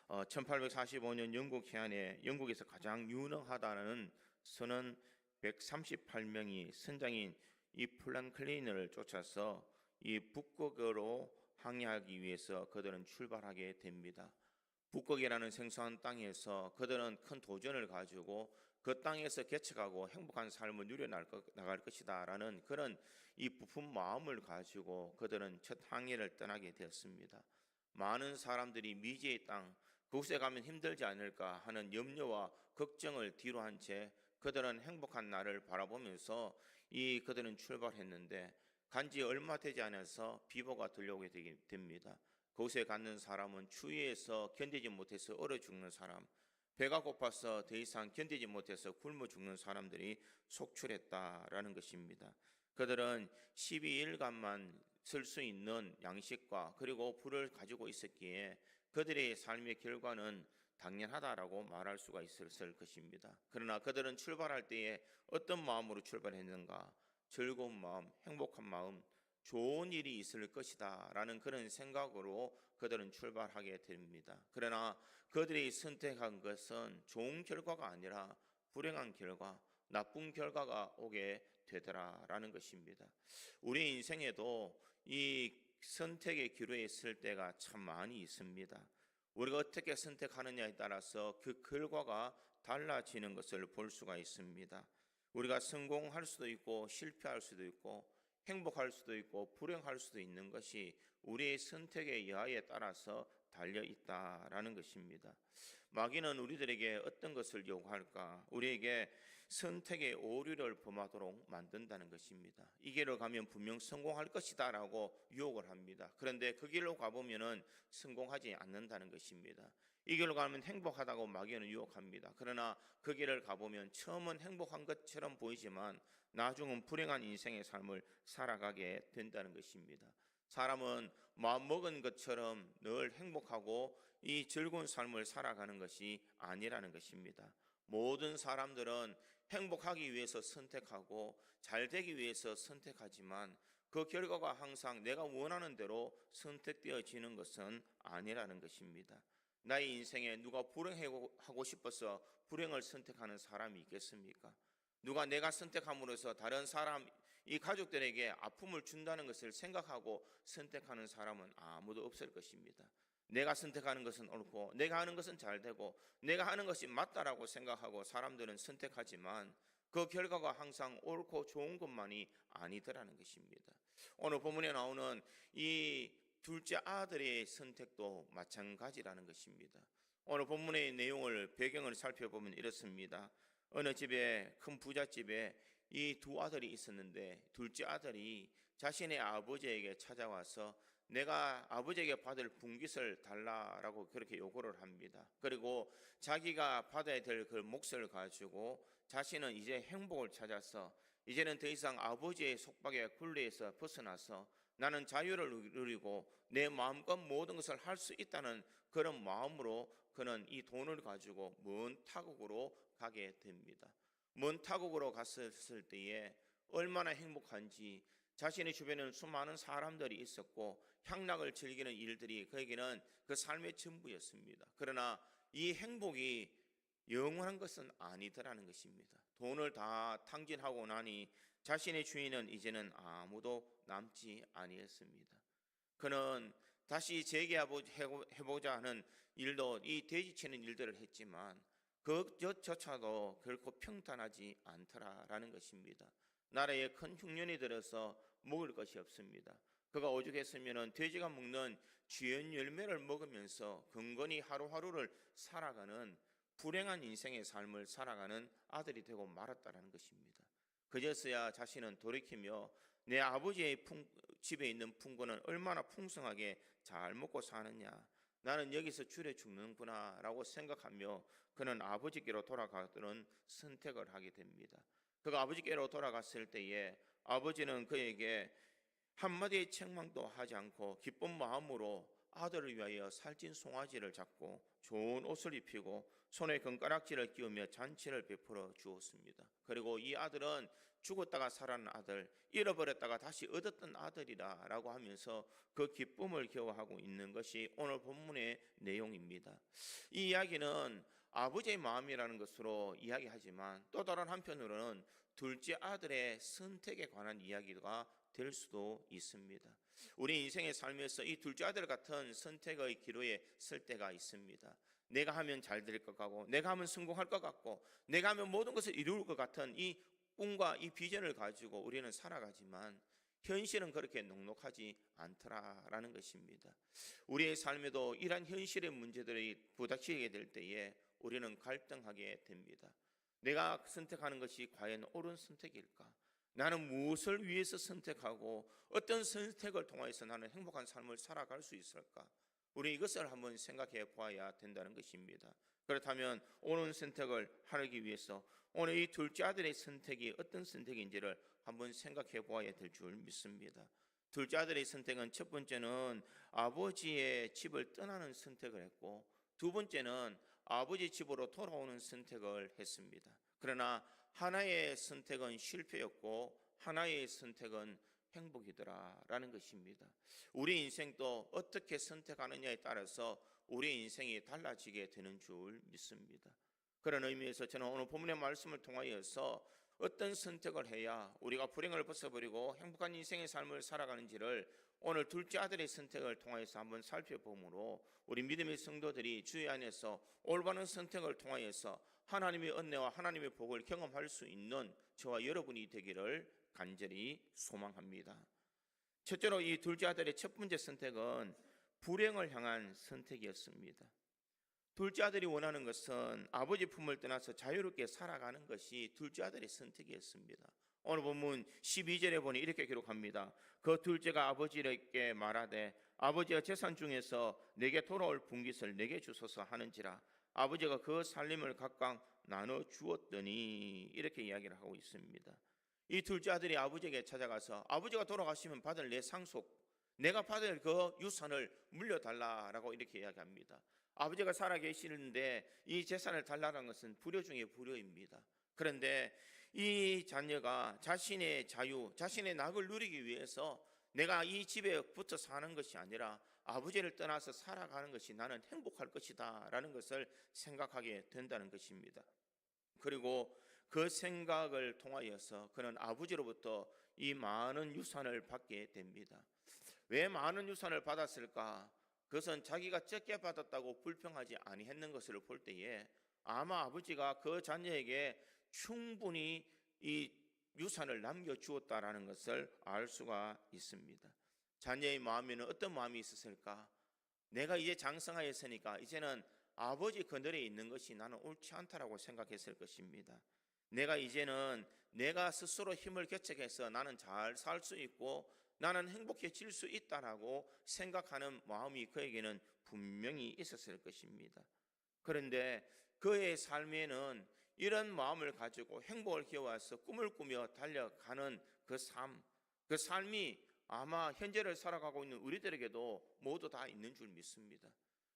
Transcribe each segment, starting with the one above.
1845년 영국 해안에 영국에서 가장 유능하다는 선원 138명이 선장인 이 플랭클린을 쫓아서 이 북극으로 항해하기 위해서 그들은 출발하게 됩니다. 북극이라는 생소한 땅에서 그들은 큰 도전을 가지고 그 땅에서 개척하고 행복한 삶을 누려나갈 것이다 라는 그런 이 부푼 마음을 가지고 그들은 첫 항해를 떠나게 되었습니다. 많은 사람들이 미지의 땅, 그곳에 가면 힘들지 않을까 하는 염려와 걱정을 뒤로 한 채 그들은 행복한 날을 바라보면서 그들은 출발했는데 간지 얼마 되지 않아서 비보가 들려오게 됩니다. 그곳에 갔는 사람은 추위에서 견디지 못해서 얼어 죽는 사람, 배가 고파서 더 이상 견디지 못해서 굶어 죽는 사람들이 속출했다라는 것입니다. 그들은 12일간만 쓸 수 있는 양식과 그리고 불을 가지고 있었기에 그들의 삶의 결과는 당연하다라고 말할 수가 있을 것입니다. 그러나 그들은 출발할 때에 어떤 마음으로 출발했는가? 즐거운 마음, 행복한 마음, 좋은 일이 있을 것이다 라는 그런 생각으로 그들은 출발하게 됩니다. 그러나 그들이 선택한 것은 좋은 결과가 아니라 불행한 결과, 나쁜 결과가 오게 되더라라는 것입니다. 우리 인생에도 이 선택의 기로에 있을 때가 참 많이 있습니다. 우리가 어떻게 선택하느냐에 따라서 그 결과가 달라지는 것을 볼 수가 있습니다. 우리가 성공할 수도 있고 실패할 수도 있고 행복할 수도 있고 불행할 수도 있는 것이 우리의 선택의 여하에 따라서 달려 있다라는 것입니다. 마귀는 우리들에게 어떤 것을 요구할까? 우리에게 선택의 오류를 범하도록 만든다는 것입니다. 이 길로 가면 분명 성공할 것이다 라고 유혹을 합니다. 그런데 그 길로 가보면 성공하지 않는다는 것입니다. 이 길로 가면 행복하다고 마귀는 유혹합니다. 그러나 그 길을 가보면 처음은 행복한 것처럼 보이지만 나중은 불행한 인생의 삶을 살아가게 된다는 것입니다. 사람은 마음먹은 것처럼 늘 행복하고 이 즐거운 삶을 살아가는 것이 아니라는 것입니다. 모든 사람들은 행복하기 위해서 선택하고 잘 되기 위해서 선택하지만 그 결과가 항상 내가 원하는 대로 선택되어지는 것은 아니라는 것입니다. 나의 인생에 누가 불행하고 싶어서 불행을 선택하는 사람이 있겠습니까? 누가 내가 선택함으로써 다른 사람, 이 가족들에게 아픔을 준다는 것을 생각하고 선택하는 사람은 아무도 없을 것입니다. 내가 선택하는 것은 옳고 내가 하는 것은 잘 되고 내가 하는 것이 맞다라고 생각하고 사람들은 선택하지만 그 결과가 항상 옳고 좋은 것만이 아니더라는 것입니다. 오늘 본문에 나오는 이 둘째 아들의 선택도 마찬가지라는 것입니다. 오늘 본문의 내용을 배경을 살펴보면 이렇습니다. 어느 집에 큰 부잣집에 이 두 아들이 있었는데 둘째 아들이 자신의 아버지에게 찾아와서 내가 아버지에게 받을 분깃을 달라라고 그렇게 요구를 합니다. 그리고 자기가 받아야 될 그 몫을 가지고 자신은 이제 행복을 찾아서 이제는 더 이상 아버지의 속박의 굴레에서 벗어나서 나는 자유를 누리고 내 마음껏 모든 것을 할 수 있다는 그런 마음으로 그는 이 돈을 가지고 먼 타국으로 가게 됩니다. 먼 타국으로 갔을 때에 얼마나 행복한지 자신의 주변에는 수많은 사람들이 있었고 향락을 즐기는 일들이 그에게는 그 삶의 전부였습니다. 그러나 이 행복이 영원한 것은 아니더라는 것입니다. 돈을 다 탕진하고 나니 자신의 주인은 이제는 아무도 남지 아니했습니다. 그는 다시 재개해보자 하는 일도 이 돼지치는 일들을 했지만 그조차도 결코 평탄하지 않더라라는 것입니다. 나라에 큰 흉년이 들어서 먹을 것이 없습니다. 그가 오죽했으면 돼지가 먹는 쥐연 열매를 먹으면서 근근히 하루하루를 살아가는 불행한 인생의 삶을 살아가는 아들이 되고 말았다라는 것입니다. 그제서야 자신은 돌이키며 내 아버지의 집에 있는 풍고는 얼마나 풍성하게 잘 먹고 사느냐, 나는 여기서 줄여 죽는구나 라고 생각하며 그는 아버지께로 돌아가도록 선택을 하게 됩니다. 그가 아버지께로 돌아갔을 때에 아버지는 그에게 한마디의 책망도 하지 않고 기쁜 마음으로 아들을 위하여 살찐 송아지를 잡고 좋은 옷을 입히고 손에 금가락지를 끼우며 잔치를 베풀어 주었습니다. 그리고 이 아들은 죽었다가 살아난 아들, 잃어버렸다가 다시 얻었던 아들이라고 하면서 그 기쁨을 기뻐하고 있는 것이 오늘 본문의 내용입니다. 이 이야기는 아버지의 마음이라는 것으로 이야기하지만 또 다른 한편으로는 둘째 아들의 선택에 관한 이야기가 될 수도 있습니다. 우리 인생의 삶에서 이 둘째 아들 같은 선택의 기로에 설 때가 있습니다. 내가 하면 잘 될 것 같고, 내가 하면 성공할 것 같고, 내가 하면 모든 것을 이룰 것 같은 이 꿈과 이 비전을 가지고 우리는 살아가지만 현실은 그렇게 넉넉하지 않더라라는 것입니다. 우리의 삶에도 이러한 현실의 문제들이 부닥치게 될 때에 우리는 갈등하게 됩니다. 내가 선택하는 것이 과연 옳은 선택일까? 나는 무엇을 위해서 선택하고 어떤 선택을 통해서 나는 행복한 삶을 살아갈 수 있을까? 우리 이것을 한번 생각해 보아야 된다는 것입니다. 그렇다면 옳은 선택을 하기 위해서 오늘 이 둘째 아들의 선택이 어떤 선택인지를 한번 생각해 보아야 될 줄 믿습니다. 둘째 아들의 선택은 첫 번째는 아버지의 집을 떠나는 선택을 했고, 두 번째는 아버지 집으로 돌아오는 선택을 했습니다. 그러나 하나의 선택은 실패였고 하나의 선택은 행복이더라라는 것입니다. 우리 인생도 어떻게 선택하느냐에 따라서 우리 인생이 달라지게 되는 줄 믿습니다. 그런 의미에서 저는 오늘 본문의 말씀을 통하여서 어떤 선택을 해야 우리가 불행을 벗어버리고 행복한 인생의 삶을 살아가는지를 오늘 둘째 아들의 선택을 통해서 한번 살펴보므로 우리 믿음의 성도들이 주의 안에서 올바른 선택을 통하여서 하나님의 은혜와 하나님의 복을 경험할 수 있는 저와 여러분이 되기를 간절히 소망합니다. 첫째로 이 둘째 아들의 첫 번째 선택은 불행을 향한 선택이었습니다. 둘째 아들이 원하는 것은 아버지 품을 떠나서 자유롭게 살아가는 것이 둘째 아들의 선택이었습니다. 오늘 본문 12절에 보니 이렇게 기록합니다. 그 둘째가 아버지에게 말하되 아버지가 재산 중에서 내게 돌아올 분깃을 내게 주소서 하는지라 아버지가 그 살림을 각각 나눠 주었더니 이렇게 이야기를 하고 있습니다. 이 둘째 아들이 아버지에게 찾아가서 아버지가 돌아가시면 받을 내 상속, 내가 받을 그 유산을 물려달라라고 이렇게 이야기합니다. 아버지가 살아계시는데 이 재산을 달라는 것은 불효 중에 불효입니다. 그런데 이 자녀가 자신의 자유, 자신의 낙을 누리기 위해서 내가 이 집에 붙어 사는 것이 아니라 아버지를 떠나서 살아가는 것이 나는 행복할 것이다 라는 것을 생각하게 된다는 것입니다. 그리고 그 생각을 통하여서 그는 아버지로부터 이 많은 유산을 받게 됩니다. 왜 많은 유산을 받았을까? 그것은 자기가 적게 받았다고 불평하지 아니했는 것을 볼 때에 아마 아버지가 그 자녀에게 충분히 이 유산을 남겨주었다라는 것을 알 수가 있습니다. 자녀의 마음에는 어떤 마음이 있었을까? 내가 이제 장성하였으니까 이제는 아버지 그늘에 있는 것이 나는 옳지 않다라고 생각했을 것입니다. 내가 이제는 내가 스스로 힘을 개척해서 나는 잘 살 수 있고 나는 행복해질 수 있다라고 생각하는 마음이 그에게는 분명히 있었을 것입니다. 그런데 그의 삶에는 이런 마음을 가지고 행복을 기워와서 꿈을 꾸며 달려가는 그 삶이 아마 현재를 살아가고 있는 우리들에게도 모두 다 있는 줄 믿습니다.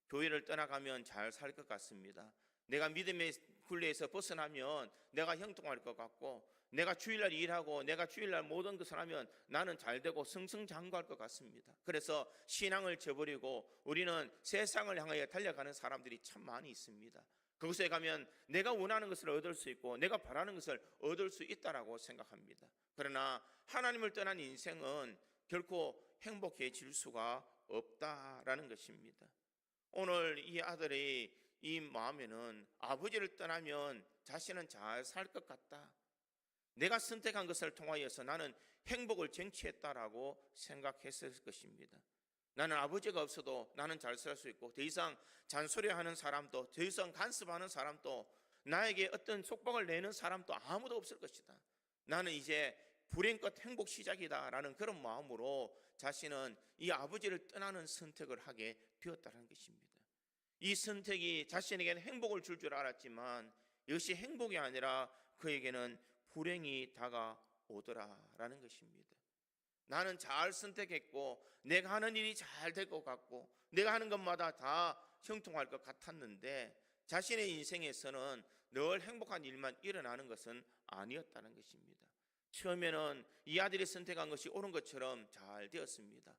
교회를 떠나가면 잘 살 것 같습니다. 내가 믿음의 굴레에서 벗어나면 내가 형통할 것 같고 내가 주일날 일하고 내가 주일날 모든 것을 하면 나는 잘되고 승승장구할 것 같습니다. 그래서 신앙을 저버리고 우리는 세상을 향하여 달려가는 사람들이 참 많이 있습니다. 그곳에 가면 내가 원하는 것을 얻을 수 있고 내가 바라는 것을 얻을 수 있다라고 생각합니다. 그러나 하나님을 떠난 인생은 결코 행복해질 수가 없다라는 것입니다. 오늘 이 아들의 이 마음에는 아버지를 떠나면 자신은 잘 살 것 같다, 내가 선택한 것을 통하여서 나는 행복을 쟁취했다라고 생각했을 것입니다. 나는 아버지가 없어도 나는 잘 살 수 있고 더 이상 잔소리하는 사람도 더 이상 간섭하는 사람도 나에게 어떤 속박을 내는 사람도 아무도 없을 것이다. 나는 이제 불행껏 행복 시작이다 라는 그런 마음으로 자신은 이 아버지를 떠나는 선택을 하게 되었다는 것입니다. 이 선택이 자신에게는 행복을 줄 줄 알았지만 이것이 행복이 아니라 그에게는 불행이 다가오더라라는 것입니다. 나는 잘 선택했고 내가 하는 일이 잘 될 것 같고 내가 하는 것마다 다 형통할 것 같았는데 자신의 인생에서는 늘 행복한 일만 일어나는 것은 아니었다는 것입니다. 처음에는 이 아들이 선택한 것이 옳은 것처럼 잘 되었습니다.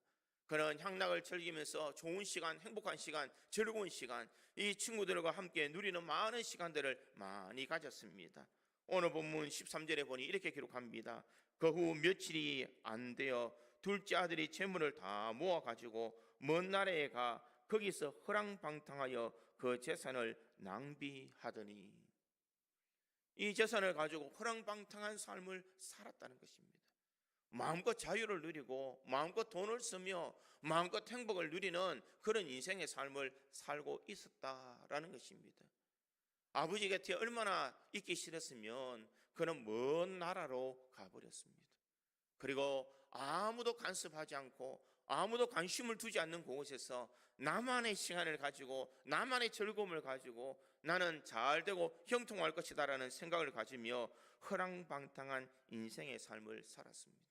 그는 향락을 즐기면서 좋은 시간, 행복한 시간, 즐거운 시간, 이 친구들과 함께 누리는 많은 시간들을 많이 가졌습니다. 오늘 본문 13절에 보니 이렇게 기록합니다. 그 후 며칠이 안 되어 둘째 아들이 재물을 다 모아가지고 먼 나라에 가 거기서 허랑방탕하여 그 재산을 낭비하더니, 이 재산을 가지고 허랑방탕한 삶을 살았다는 것입니다. 마음껏 자유를 누리고 마음껏 돈을 쓰며 마음껏 행복을 누리는 그런 인생의 삶을 살고 있었다라는 것입니다. 아버지 곁에 얼마나 있기 싫었으면 그는 먼 나라로 가버렸습니다. 그리고 아무도 간섭하지 않고 아무도 관심을 두지 않는 그곳에서 나만의 시간을 가지고 나만의 즐거움을 가지고 나는 잘되고 형통할 것이다라는 생각을 가지며 허랑방탕한 인생의 삶을 살았습니다.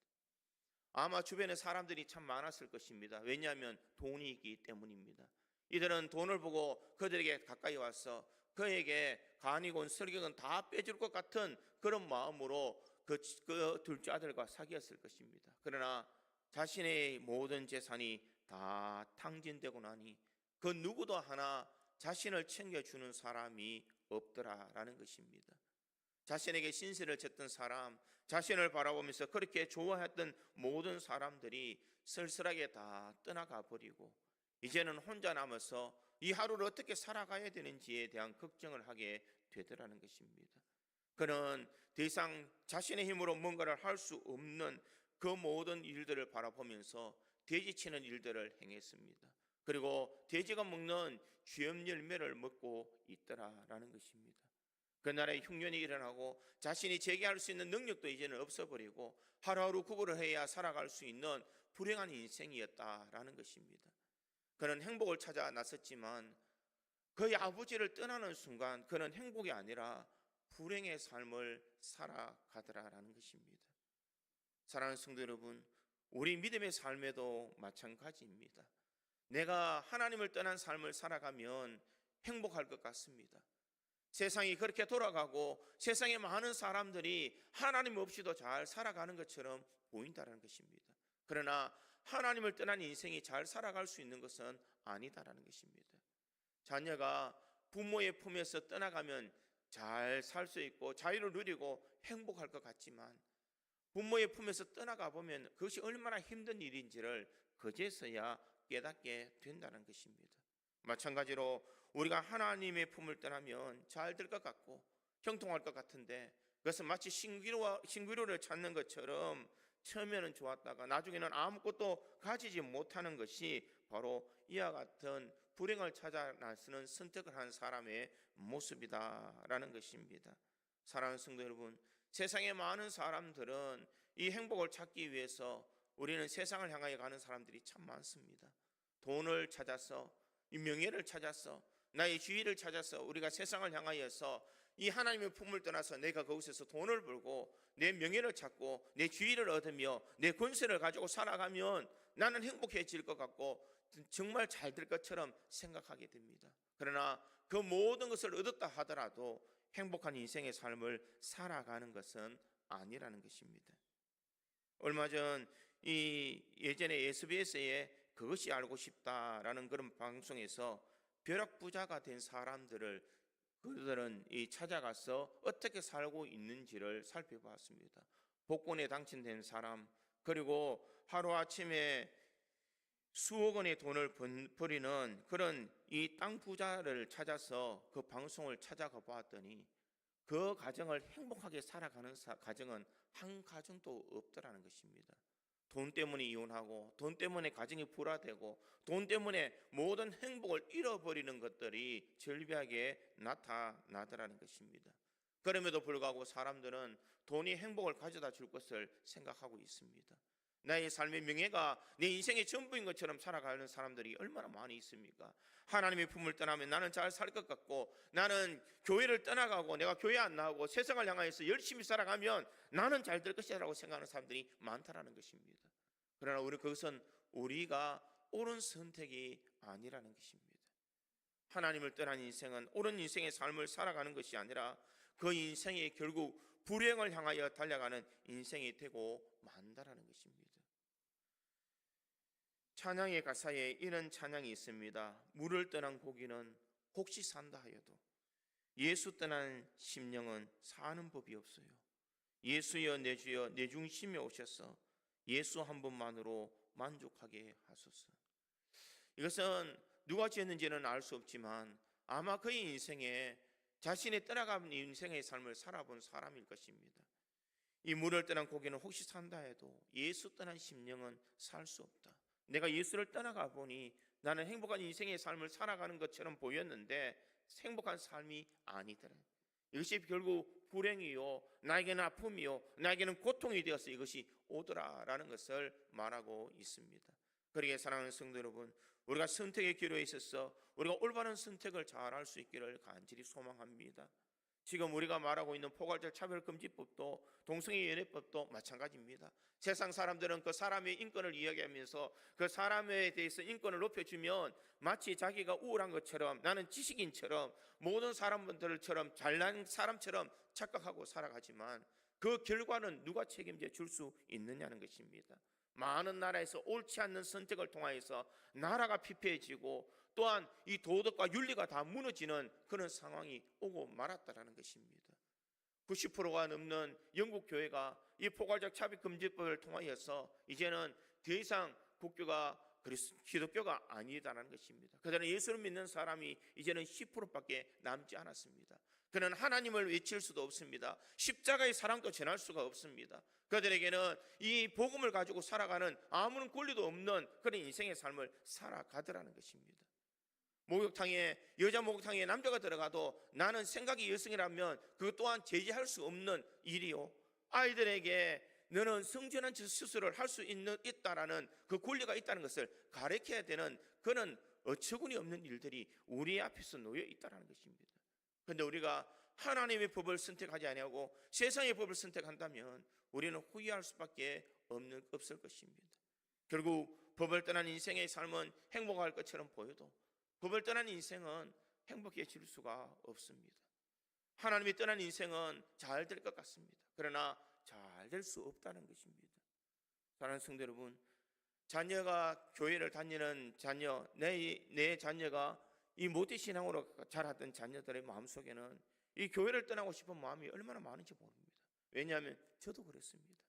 아마 주변에 사람들이 참 많았을 것입니다. 왜냐하면 돈이 있기 때문입니다. 이들은 돈을 보고 그들에게 가까이 와서 그에게 간이건 설경은 다 빼줄 것 같은 그런 마음으로 그 둘째 아들과 사귀었을 것입니다. 그러나 자신의 모든 재산이 다 탕진되고 나니 그 누구도 하나 자신을 챙겨주는 사람이 없더라라는 것입니다. 자신에게 신세를 졌던 사람, 자신을 바라보면서 그렇게 좋아했던 모든 사람들이 쓸쓸하게 다 떠나가 버리고 이제는 혼자 남아서 이 하루를 어떻게 살아가야 되는지에 대한 걱정을 하게 되더라는 것입니다. 그는 더 이상 자신의 힘으로 뭔가를 할 수 없는 그 모든 일들을 바라보면서 돼지치는 일들을 행했습니다. 그리고 돼지가 먹는 쥐염 열매를 먹고 있더라라는 것입니다. 그날에 흉년이 일어나고 자신이 재기할 수 있는 능력도 이제는 없어버리고 하루하루 구걸을 해야 살아갈 수 있는 불행한 인생이었다라는 것입니다. 그는 행복을 찾아 나섰지만 그의 아버지를 떠나는 순간 그는 행복이 아니라 불행의 삶을 살아가더라라는 것입니다. 사랑하는 성도 여러분, 우리 믿음의 삶에도 마찬가지입니다. 내가 하나님을 떠난 삶을 살아가면 행복할 것 같습니다. 세상이 그렇게 돌아가고 세상에 많은 사람들이 하나님 없이도 잘 살아가는 것처럼 보인다는 것입니다. 그러나 하나님을 떠난 인생이 잘 살아갈 수 있는 것은 아니다라는 것입니다. 자녀가 부모의 품에서 떠나가면 잘 살 수 있고 자유를 누리고 행복할 것 같지만 부모의 품에서 떠나가 보면 그것이 얼마나 힘든 일인지를 그제서야 깨닫게 된다는 것입니다. 마찬가지로 우리가 하나님의 품을 떠나면 잘 될 것 같고 형통할 것 같은데 그것은 마치 신기루를 찾는 것처럼 처음에는 좋았다가 나중에는 아무것도 가지지 못하는 것이 바로 이와 같은 불행을 찾아 나서는 선택을 한 사람의 모습이다라는 것입니다. 사랑하는 성도 여러분, 세상에 많은 사람들은 이 행복을 찾기 위해서 우리는 세상을 향하여 가는 사람들이 참 많습니다. 돈을 찾아서, 이 명예를 찾아서, 나의 지위를 찾아서 우리가 세상을 향하여서 이 하나님의 품을 떠나서 내가 거기서 돈을 벌고 내 명예를 찾고 내 지위를 얻으며 내 권세를 가지고 살아가면 나는 행복해질 것 같고 정말 잘 될 것처럼 생각하게 됩니다. 그러나 그 모든 것을 얻었다 하더라도 행복한 인생의 삶을 살아가는 것은 아니라는 것입니다. 얼마 전 예전에 SBS에 그것이 알고 싶다라는 그런 방송에서 벼락부자가 된 사람들을 그들은 찾아가서 어떻게 살고 있는지를 살펴봤습니다. 복권에 당첨된 사람, 그리고 하루아침에 수억 원의 돈을 버리는 그런 이 땅 부자를 찾아서 그 방송을 찾아가 봤더니 그 가정을 행복하게 살아가는 가정은 한 가정도 없더라는 것입니다. 돈 때문에 이혼하고 돈 때문에 가정이 불화되고 돈 때문에 모든 행복을 잃어버리는 것들이 절비하게 나타나더라는 것입니다. 그럼에도 불구하고 사람들은 돈이 행복을 가져다 줄 것을 생각하고 있습니다. 나의 삶의 명예가 내 인생의 전부인 것처럼 살아가는 사람들이 얼마나 많이 있습니까? 하나님의 품을 떠나면 나는 잘 살 것 같고 나는 교회를 떠나가고 내가 교회 안 나오고 세상을 향하여서 열심히 살아가면 나는 잘 될 것이라고 생각하는 사람들이 많다라는 것입니다. 그러나 그것은 우리가 옳은 선택이 아니라는 것입니다. 하나님을 떠난 인생은 옳은 인생의 삶을 살아가는 것이 아니라 그 인생이 결국 불행을 향하여 달려가는 인생이 되고 만다라는 것입니다. 찬양의 가사에 이런 찬양이 있습니다. 물을 떠난 고기는 혹시 산다 하여도 예수 떠난 심령은 사는 법이 없어요. 예수여 내 주여 내 중심에 오셔서 예수 한 분만으로 만족하게 하소서. 이것은 누가 지었는지는 알 수 없지만 아마 그의 인생에 자신이 떠나간 인생의 삶을 살아본 사람일 것입니다. 이 물을 떠난 고기는 혹시 산다 해도 예수 떠난 심령은 살 수 없다. 내가 예수를 떠나가 보니 나는 행복한 인생의 삶을 살아가는 것처럼 보였는데 행복한 삶이 아니더라. 이것이 결국 불행이요, 나에게는 아픔이요, 나에게는 고통이 되어서 이것이 오더라라는 것을 말하고 있습니다. 그러기에 사랑하는 성도 여러분, 우리가 선택의 기로에 있어서 우리가 올바른 선택을 잘 할 수 있기를 간절히 소망합니다. 지금 우리가 말하고 있는 포괄적 차별금지법도 동성애 연애법도 마찬가지입니다. 세상 사람들은 그 사람의 인권을 이야기하면서 그 사람에 대해서 인권을 높여주면 마치 자기가 우월한 것처럼, 나는 지식인처럼, 모든 사람들처럼 잘난 사람처럼 착각하고 살아가지만 그 결과는 누가 책임져 줄 수 있느냐는 것입니다. 많은 나라에서 옳지 않는 선택을 통하여서 나라가 피폐해지고 또한 이 도덕과 윤리가 다 무너지는 그런 상황이 오고 말았다라는 것입니다. 90%가 넘는 영국 교회가 이 포괄적 차별금지법을 통하여서 이제는 더 이상 국교가 기독교가 아니다라는 것입니다. 그들은 예수를 믿는 사람이 이제는 10%밖에 남지 않았습니다. 그는 하나님을 외칠 수도 없습니다. 십자가의 사랑도 전할 수가 없습니다. 그들에게는 이 복음을 가지고 살아가는 아무런 권리도 없는 그런 인생의 삶을 살아가더라는 것입니다. 목욕탕에, 여자 목욕탕에 남자가 들어가도 나는 생각이 여성이라면 그것 또한 제지할 수 없는 일이요, 아이들에게 너는 성전환 수술을 할 수 있다라는 그 권리가 있다는 것을 가르쳐야 되는 그런 어처구니 없는 일들이 우리 앞에서 놓여 있다는 것입니다. 그런데 우리가 하나님의 법을 선택하지 아니하고 세상의 법을 선택한다면 우리는 후회할 수밖에 없을 것입니다. 결국 법을 떠난 인생의 삶은 행복할 것처럼 보여도 법을 떠난 인생은 행복해질 수가 없습니다. 하나님이 떠난 인생은 잘 될 것 같습니다. 그러나 잘 될 수 없다는 것입니다. 사랑하는 성도 여러분, 자녀가 교회를 다니는 자녀, 내 자녀가 이 모태신앙으로 자랐던 자녀들의 마음속에는 이 교회를 떠나고 싶은 마음이 얼마나 많은지 모릅니다. 왜냐하면 저도 그랬습니다.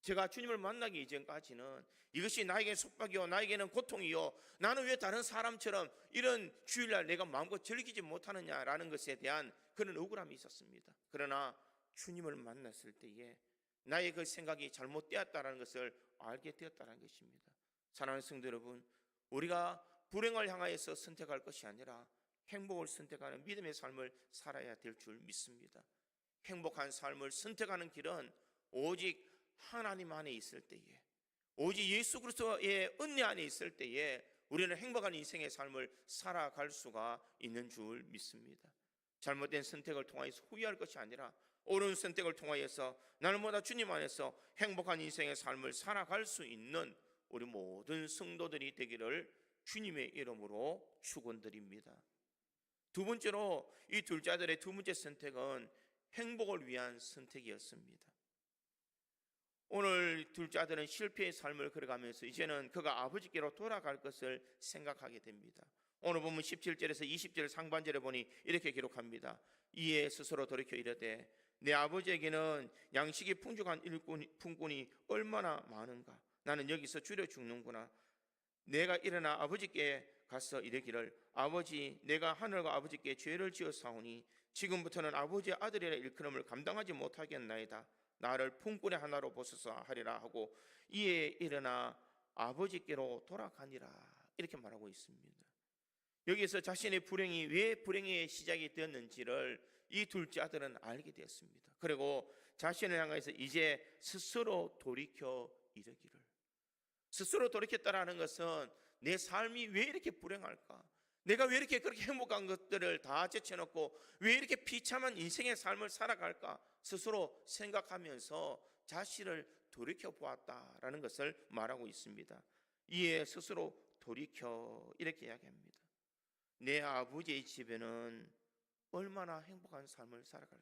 제가 주님을 만나기 이전까지는 이것이 나에게 속박이요, 나에게는 고통이요, 나는 왜 다른 사람처럼 이런 주일날 내가 마음껏 즐기지 못하느냐라는 것에 대한 그런 억울함이 있었습니다. 그러나 주님을 만났을 때에 나의 그 생각이 잘못되었다는 것을 알게 되었다는 것입니다. 사랑하는 성도 여러분, 우리가 불행을 향하여서 선택할 것이 아니라 행복을 선택하는 믿음의 삶을 살아야 될 줄 믿습니다. 행복한 삶을 선택하는 길은 오직 하나님 안에 있을 때에, 오직 예수 그리스도의 은혜 안에 있을 때에 우리는 행복한 인생의 삶을 살아갈 수가 있는 줄 믿습니다. 잘못된 선택을 통하여서 후회할 것이 아니라 옳은 선택을 통하여서 날마다 주님 안에서 행복한 인생의 삶을 살아갈 수 있는 우리 모든 성도들이 되기를 주님의 이름으로 축원드립니다. 두 번째로 이 둘째 아들의 두 번째 선택은 행복을 위한 선택이었습니다. 오늘 둘째 아들은 실패의 삶을 걸어가면서 이제는 그가 아버지께로 돌아갈 것을 생각하게 됩니다. 오늘 보면 17절에서 20절 상반절에 보니 이렇게 기록합니다. 이에 스스로 돌이켜 이르되 내 아버지에게는 양식이 풍족한 품꾼이 얼마나 많은가. 나는 여기서 줄여 죽는구나. 내가 일어나 아버지께 가서 이르기를 아버지, 내가 하늘과 아버지께 죄를 지었사오니 지금부터는 아버지의 아들이라 일컬음을 감당하지 못하겠나이다. 나를 품꾼의 하나로 보소서 하리라 하고 이에 일어나 아버지께로 돌아가니라. 이렇게 말하고 있습니다. 여기서 자신의 불행이 왜 불행의 시작이 되었는지를 이 둘째 아들은 알게 되었습니다. 그리고 자신을 향해서 이제 스스로 돌이켜 이르기를, 스스로 돌이켰다라는 것은 내 삶이 왜 이렇게 불행할까? 내가 왜 이렇게 그렇게 행복한 것들을 다 제쳐놓고 왜 이렇게 비참한 인생의 삶을 살아갈까? 스스로 생각하면서 자신을 돌이켜 보았다라는 것을 말하고 있습니다. 이에 스스로 돌이켜 이렇게 이야기합니다. 내 아버지의 집에는 얼마나 행복한 삶을 살아갈까?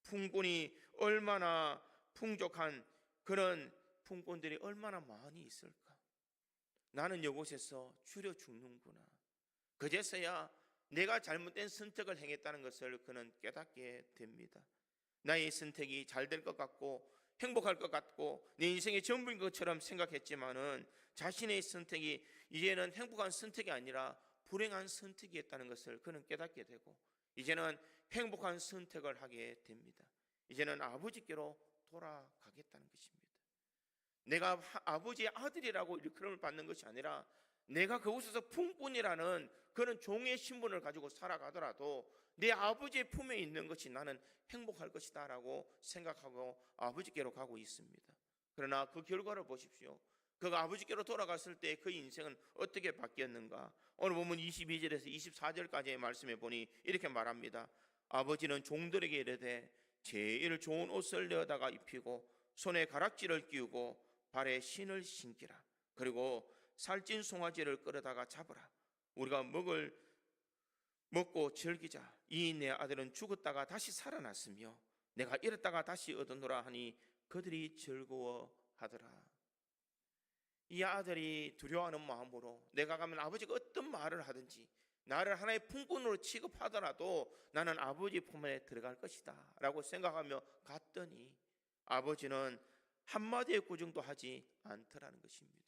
풍권이 얼마나 풍족한 그런 풍권들이 얼마나 많이 있을까? 나는 이곳에서 줄여 죽는구나. 그제서야 내가 잘못된 선택을 행했다는 것을 그는 깨닫게 됩니다. 나의 선택이 잘 될 것 같고 행복할 것 같고 내 인생의 전부인 것처럼 생각했지만은 자신의 선택이 이제는 행복한 선택이 아니라 불행한 선택이었다는 것을 그는 깨닫게 되고 이제는 행복한 선택을 하게 됩니다. 이제는 아버지께로 돌아가겠다는 것입니다. 내가 아버지의 아들이라고 일컬음을 받는 것이 아니라 내가 그곳에서 풍꾼이라는 그런 종의 신분을 가지고 살아가더라도 내 아버지의 품에 있는 것이 나는 행복할 것이다 라고 생각하고 아버지께로 가고 있습니다. 그러나 그 결과를 보십시오. 그가 아버지께로 돌아갔을 때 그 인생은 어떻게 바뀌었는가? 오늘 보면 22절에서 24절까지의 말씀에 보니 이렇게 말합니다. 아버지는 종들에게 이르되 제일 좋은 옷을 내어다가 입히고 손에 가락지를 끼우고 발에 신을 신기라. 그리고 살찐 송아지를 끌어다가 잡으라. 우리가 먹고 즐기자. 이 내 아들은 죽었다가 다시 살아났으며 내가 잃었다가 다시 얻었노라 하니 그들이 즐거워하더라. 이 아들이 두려워하는 마음으로 내가 가면 아버지가 어떤 말을 하든지 나를 하나의 품꾼으로 취급하더라도 나는 아버지 품에 들어갈 것이다 라고 생각하며 갔더니 아버지는 한마디의 꾸중도 하지 않더라는 것입니다.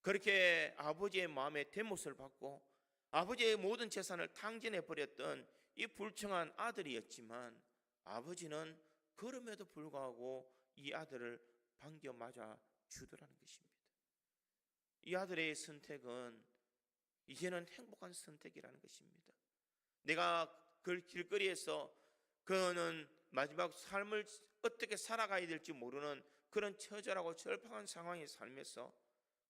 그렇게 아버지의 마음에 대못을 받고 아버지의 모든 재산을 탕진해 버렸던 이 불청한 아들이었지만 아버지는 그럼에도 불구하고 이 아들을 반겨 맞아 주더라는 것입니다. 이 아들의 선택은 이제는 행복한 선택이라는 것입니다. 내가 그 길거리에서 그는 마지막 삶을 어떻게 살아가야 될지 모르는 그런 처절하고 절박한 상황에 살면서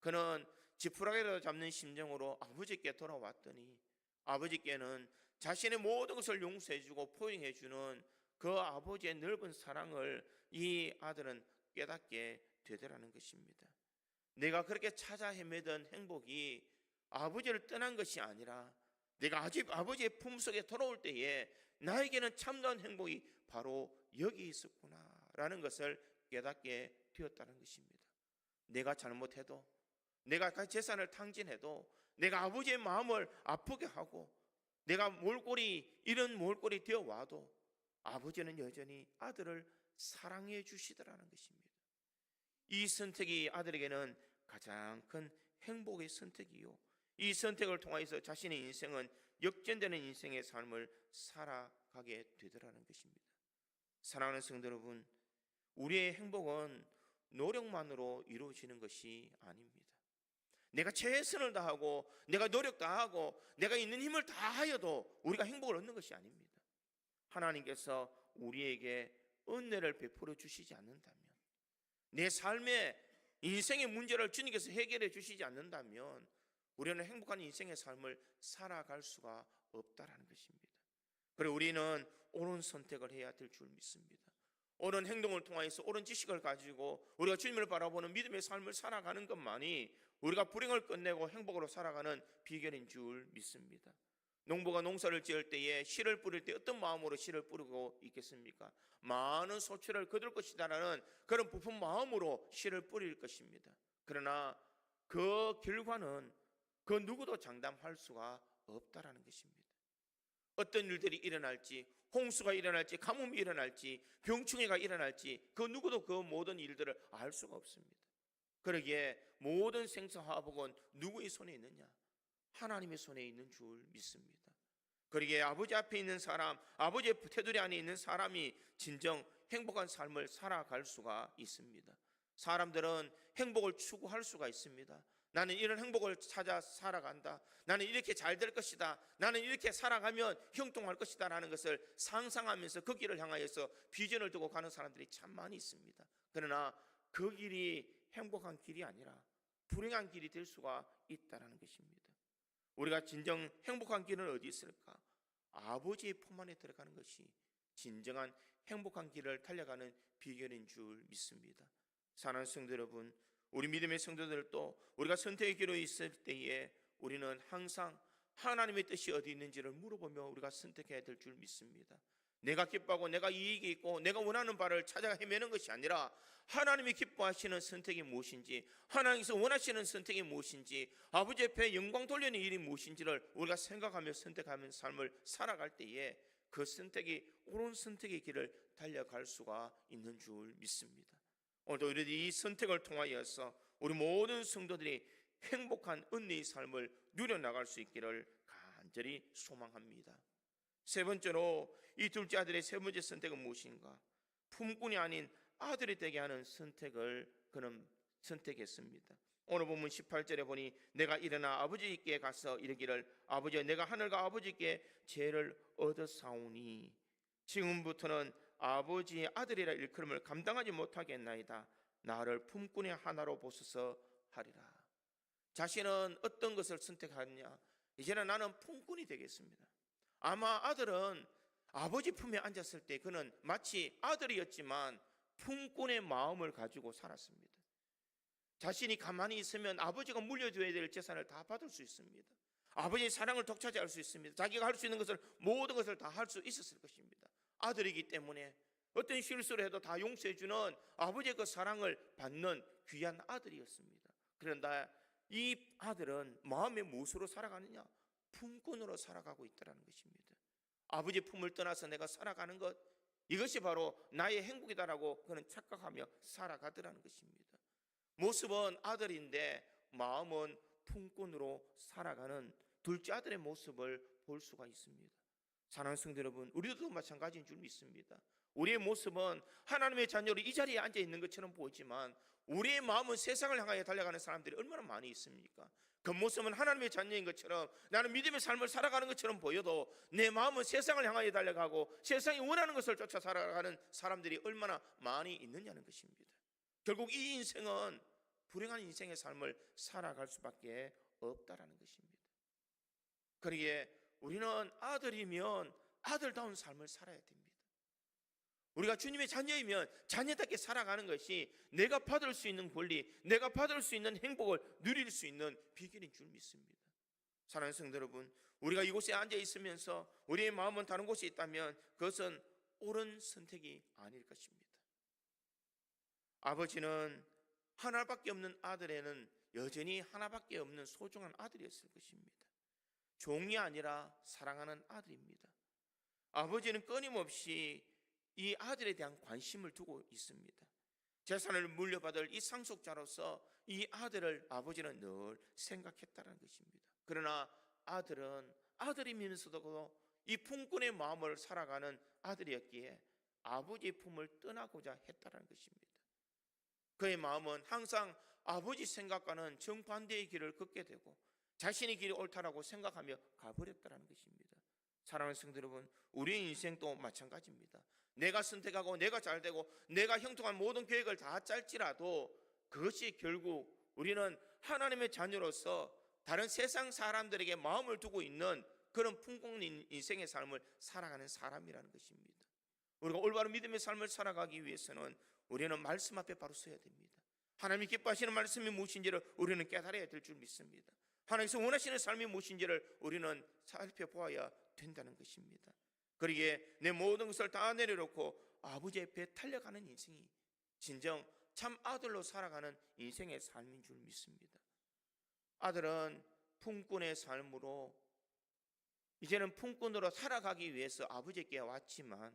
그는 지푸라기라도 잡는 심정으로 아버지께 돌아왔더니 아버지께는 자신의 모든 것을 용서해주고 포용해주는 그 아버지의 넓은 사랑을 이 아들은 깨닫게 되더라는 것입니다. 내가 그렇게 찾아 헤매던 행복이 아버지를 떠난 것이 아니라 내가 아버지의 품속에 돌아올 때에 나에게는 참다운 행복이 바로 여기 있었구나라는 것을 깨닫게 되었다는 것입니다. 내가 잘못해도 내가 그 재산을 탕진해도 내가 아버지의 마음을 아프게 하고 내가 이런 몰골이 되어 와도 아버지는 여전히 아들을 사랑해 주시더라는 것입니다. 이 선택이 아들에게는 가장 큰 행복의 선택이요, 이 선택을 통해서 자신의 인생은 역전되는 인생의 삶을 살아가게 되더라는 것입니다. 사랑하는 성도 여러분, 우리의 행복은 노력만으로 이루어지는 것이 아닙니다. 내가 최선을 다하고 내가 노력 다하고 내가 있는 힘을 다하여도 우리가 행복을 얻는 것이 아닙니다. 하나님께서 우리에게 은혜를 베풀어 주시지 않는다면, 내 삶의 인생의 문제를 주님께서 해결해 주시지 않는다면 우리는 행복한 인생의 삶을 살아갈 수가 없다라는 것입니다. 그리고 우리는 옳은 선택을 해야 될 줄 믿습니다. 옳은 행동을 통해서 옳은 지식을 가지고 우리가 주님을 바라보는 믿음의 삶을 살아가는 것만이 우리가 불행을 끝내고 행복으로 살아가는 비결인 줄 믿습니다. 농부가 농사를 지을 때에 씨를 뿌릴 때 어떤 마음으로 씨를 뿌리고 있겠습니까? 많은 소출을 거둘 것이다라는 그런 부푼 마음으로 씨를 뿌릴 것입니다. 그러나 그 결과는 그 누구도 장담할 수가 없다라는 것입니다. 어떤 일들이 일어날지, 홍수가 일어날지, 가뭄이 일어날지, 병충해가 일어날지 그 누구도 그 모든 일들을 알 수가 없습니다. 그러기에 모든 생사화복은 누구의 손에 있느냐? 하나님의 손에 있는 줄 믿습니다. 그러기에 아버지 앞에 있는 사람, 아버지의 테두리 안에 있는 사람이 진정 행복한 삶을 살아갈 수가 있습니다. 사람들은 행복을 추구할 수가 있습니다. 나는 이런 행복을 찾아 살아간다, 나는 이렇게 잘 될 것이다, 나는 이렇게 살아가면 형통할 것이다 라는 것을 상상하면서 그 길을 향하여서 비전을 두고 가는 사람들이 참 많이 있습니다. 그러나 그 길이 행복한 길이 아니라 불행한 길이 될 수가 있다는 것입니다. 우리가 진정 행복한 길은 어디 있을까? 아버지의 품 안에 들어가는 것이 진정한 행복한 길을 달려가는 비결인 줄 믿습니다. 사랑하는 성도 여러분, 우리 믿음의 성도들도 우리가 선택의 길에 있을 때에 우리는 항상 하나님의 뜻이 어디 있는지를 물어보며 우리가 선택해야 될 줄 믿습니다. 내가 기뻐하고 내가 이익이 있고 내가 원하는 바를 찾아 헤매는 것이 아니라 하나님이 기뻐하시는 선택이 무엇인지, 하나님께서 원하시는 선택이 무엇인지, 아버지 앞에 영광 돌리는 일이 무엇인지를 우리가 생각하며 선택하는 삶을 살아갈 때에 그 선택이 옳은 선택의 길을 달려갈 수가 있는 줄 믿습니다. 오늘도 우리 이 선택을 통하여서 우리 모든 성도들이 행복한 은혜의 삶을 누려나갈 수 있기를 간절히 소망합니다. 세 번째로 이 둘째 아들의 세 번째 선택은 무엇인가? 품꾼이 아닌 아들이 되게 하는 선택을 그는 선택했습니다. 오늘 본문 18절에 보니 내가 일어나 아버지께 가서 이르기를 아버지여 내가 하늘과 아버지께 죄를 얻었사오니 지금부터는 아버지의 아들이라 일컬음을 감당하지 못하겠나이다. 나를 품꾼의 하나로 보소서 하리라. 자신은 어떤 것을 선택하느냐? 이제는 나는 품꾼이 되겠습니다. 아마 아들은 아버지 품에 앉았을 때 그는 마치 아들이었지만 품꾼의 마음을 가지고 살았습니다. 자신이 가만히 있으면 아버지가 물려줘야 될 재산을 다 받을 수 있습니다. 아버지의 사랑을 독차지할 수 있습니다. 자기가 할 수 있는 것을 모든 것을 다 할 수 있었을 것입니다. 아들이기 때문에 어떤 실수를 해도 다 용서해주는 아버지의 그 사랑을 받는 귀한 아들이었습니다. 그런데 이 아들은 마음의 무엇으로 살아가느냐? 품꾼으로 살아가고 있다는 것입니다. 아버지 품을 떠나서 내가 살아가는 것, 이것이 바로 나의 행복이다라고 그는 착각하며 살아가더라는 것입니다. 모습은 아들인데 마음은 품꾼으로 살아가는 둘째 아들의 모습을 볼 수가 있습니다. 사랑하는 성도 여러분, 우리도 마찬가지인 줄 믿습니다. 우리의 모습은 하나님의 자녀로 이 자리에 앉아 있는 것처럼 보이지만 우리의 마음은 세상을 향하여 달려가는 사람들이 얼마나 많이 있습니까? 겉모습은 하나님의 자녀인 것처럼 나는 믿음의 삶을 살아가는 것처럼 보여도 내 마음은 세상을 향하여 달려가고 세상이 원하는 것을 쫓아 살아가는 사람들이 얼마나 많이 있느냐는 것입니다. 결국 이 인생은 불행한 인생의 삶을 살아갈 수밖에 없다라는 것입니다. 그러기에 우리는 아들이면 아들다운 삶을 살아야 됩니다. 우리가 주님의 자녀이면 자녀답게 살아가는 것이 내가 받을 수 있는 권리, 내가 받을 수 있는 행복을 누릴 수 있는 비결인 줄 믿습니다. 사랑하는 성도 여러분, 우리가 이곳에 앉아 있으면서 우리의 마음은 다른 곳에 있다면 그것은 옳은 선택이 아닐 것입니다. 아버지는 하나밖에 없는 아들에는 여전히 하나밖에 없는 소중한 아들이었을 것입니다. 종이 아니라 사랑하는 아들입니다. 아버지는 끊임없이 이 아들에 대한 관심을 두고 있습니다. 재산을 물려받을 이 상속자로서 이 아들을 아버지는 늘 생각했다는 것입니다. 그러나 아들은 아들이면서도 이 품꾼의 마음을 살아가는 아들이었기에 아버지의 품을 떠나고자 했다는 것입니다. 그의 마음은 항상 아버지 생각과는 정반대의 길을 걷게 되고 자신의 길이 옳다라고 생각하며 가버렸다는 것입니다. 사랑하는 성도 여러분, 우리의 인생도 마찬가지입니다. 내가 선택하고 내가 잘되고 내가 형통한 모든 계획을 다 짤지라도 그것이 결국 우리는 하나님의 자녀로서 다른 세상 사람들에게 마음을 두고 있는 그런 풍공인 인생의 삶을 살아가는 사람이라는 것입니다. 우리가 올바른 믿음의 삶을 살아가기 위해서는 우리는 말씀 앞에 바로 서야 됩니다. 하나님이 기뻐하시는 말씀이 무엇인지를 우리는 깨달아야 될 줄 믿습니다. 하나님께서 원하시는 삶이 무엇인지를 우리는 살펴보아야 된다는 것입니다. 그러기에 내 모든 것을 다 내려놓고 아버지 앞에 달려가는 인생이 진정 참 아들로 살아가는 인생의 삶인 줄 믿습니다. 아들은 품꾼의 삶으로 이제는 품꾼으로 살아가기 위해서 아버지께 왔지만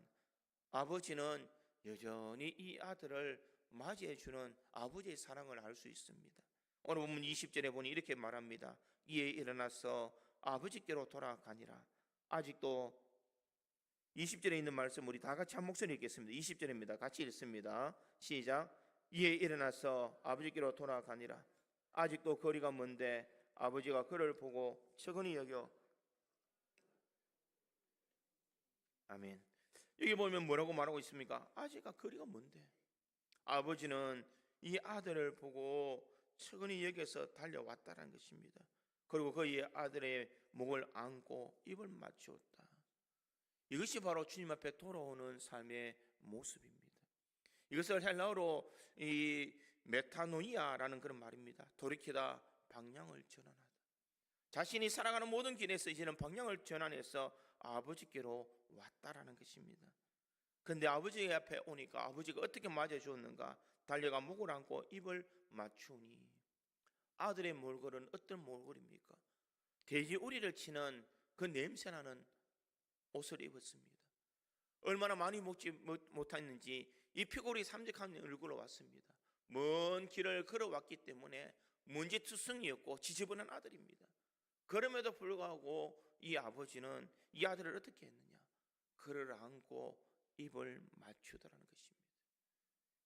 아버지는 여전히 이 아들을 맞이해 주는 아버지의 사랑을 알 수 있습니다. 오늘 본문 20절에 보니 이렇게 말합니다. 이에 일어나서 아버지께로 돌아가니라. 아직도 20절에 있는 말씀 우리 다 같이 한 목소리 읽겠습니다. 20절입니다. 같이 읽습니다. 시작. 이에 일어나서 아버지께로 돌아가니라. 아직도 거리가 먼데 아버지가 그를 보고 측은히 여겨. 아멘. 여기 보면 뭐라고 말하고 있습니까? 아직가 거리가 먼데 아버지는 이 아들을 보고 측은히 여겨서 달려왔다는 것입니다. 그리고 그의 아들의 목을 안고 입을 맞추었다. 이것이 바로 주님 앞에 돌아오는 삶의 모습입니다. 이것을 헬라어로 메타노이아라는 그런 말입니다. 돌이키다, 방향을 전환하다. 자신이 살아가는 모든 길에서 이제는 방향을 전환해서 아버지께로 왔다라는 것입니다. 근데 아버지 앞에 오니까 아버지가 어떻게 맞아주었는가? 달려가 목을 안고 입을 맞추니. 아들의 몰골은 어떤 몰골입니까? 돼지 우리를 치는 그 냄새나는 옷을 입었습니다. 얼마나 많이 먹지 못했는지 이 피골이 삼직한 얼굴로 왔습니다. 먼 길을 걸어왔기 때문에 문제투성이었고 지저분한 아들입니다. 그럼에도 불구하고 이 아버지는 이 아들을 어떻게 했느냐? 그를 안고 입을 맞추더라는 것입니다.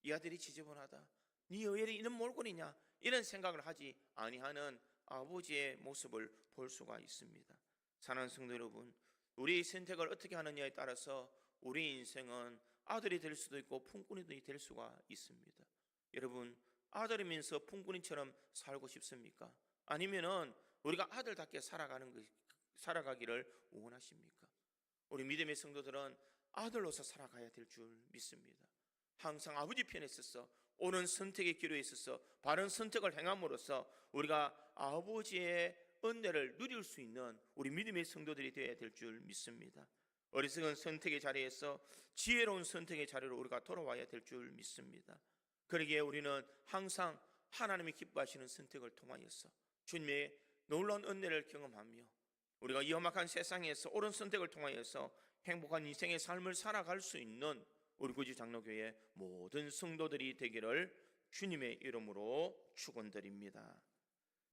이 아들이 지저분하다, 네 왜 이런 몰골이냐, 이런 생각을 하지 아니하는 아버지의 모습을 볼 수가 있습니다. 사랑하는 성도 여러분, 우리의 선택을 어떻게 하느냐에 따라서 우리 인생은 아들이 될 수도 있고 품꾼이 될 수가 있습니다. 여러분, 아들이면서 품꾼이처럼 살고 싶습니까? 아니면은 우리가 아들답게 살아가기를 원하십니까? 우리 믿음의 성도들은 아들로서 살아가야 될 줄 믿습니다. 항상 아버지 편에 있어서 옳은 선택의 기로에 있어서 바른 선택을 행함으로써 우리가 아버지의 은혜를 누릴 수 있는 우리 믿음의 성도들이 되어야 될 줄 믿습니다. 어리석은 선택의 자리에서 지혜로운 선택의 자리로 우리가 돌아와야 될 줄 믿습니다. 그러기에 우리는 항상 하나님이 기뻐하시는 선택을 통하여서 주님의 놀라운 은혜를 경험하며 우리가 이 험악한 세상에서 옳은 선택을 통하여서 행복한 인생의 삶을 살아갈 수 있는 우리 구주 장로교회 모든 성도들이 되기를 주님의 이름으로 축원드립니다.